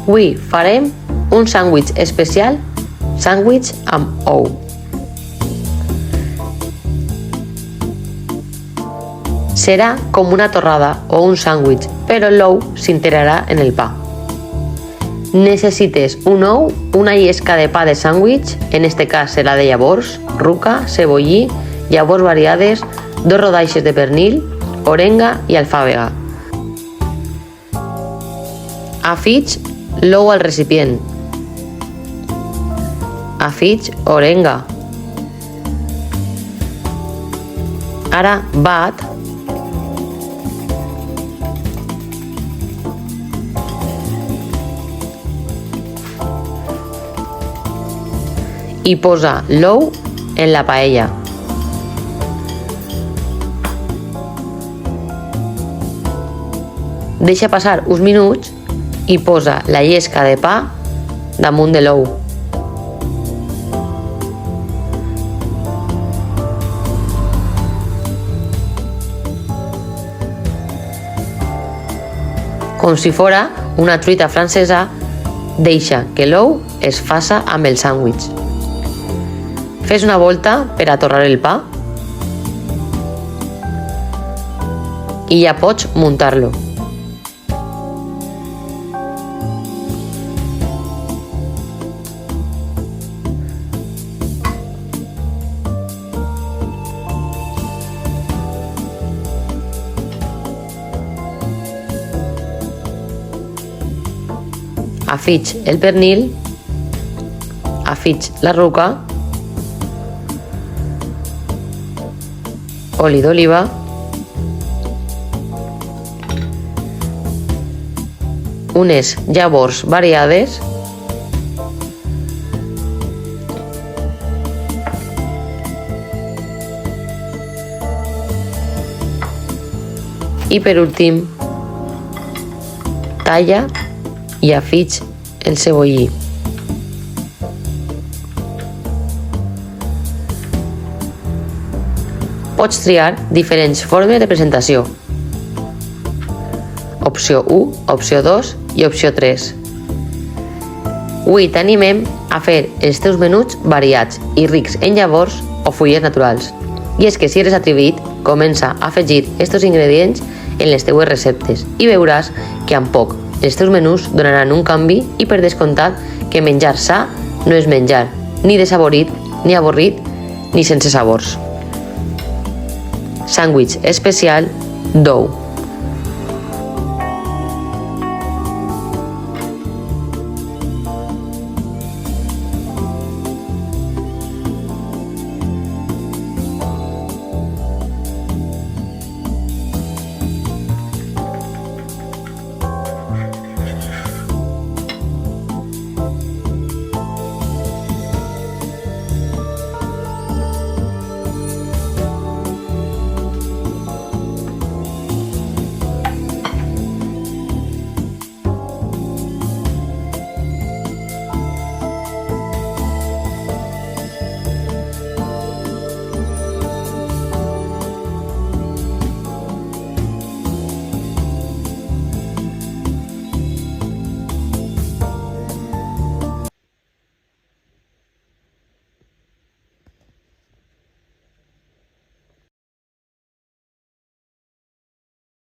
Avui farem un sàndwich especial, sàndwich amb ou. Serà com una torrada o un sàndwich, però l'ou s'integrarà en el pa. Necessites un ou, una llesca de pa de sàndwich, en este cas serà de llavors, ruca, cebollí, llavors variades, 2 rodaixes de pernil, orenga i alfàbega. Afig l'ou al recipient. Afig orenga. Ara bat i posa l'ou en la paella. Deixa passar uns minuts i posa la llesca de pa damunt de l'ou. Com si fora una truita francesa, deixa que l'ou es faça amb el sàndwich. Fes una volta per a torrar el pa i ja pots muntar-lo. Afig el pernil, afig la ruca, oli d'oliva, unes llavors variades i per últim talla i afig el cebollí. Pots triar diferents formes de presentació. Opció 1, opció 2 i opció 3. Avui t'animem a fer els teus menuts variats i rics en llavors o fulles naturals. I és que si eres atrevit, comença a afegir aquests ingredients en les teues receptes i veuràs que amb poc els teus menús donaran un canvi i per descomptat que menjar sa no és menjar ni dessaborit, ni avorrit, ni sense sabors. Sàndwich especial d'ou.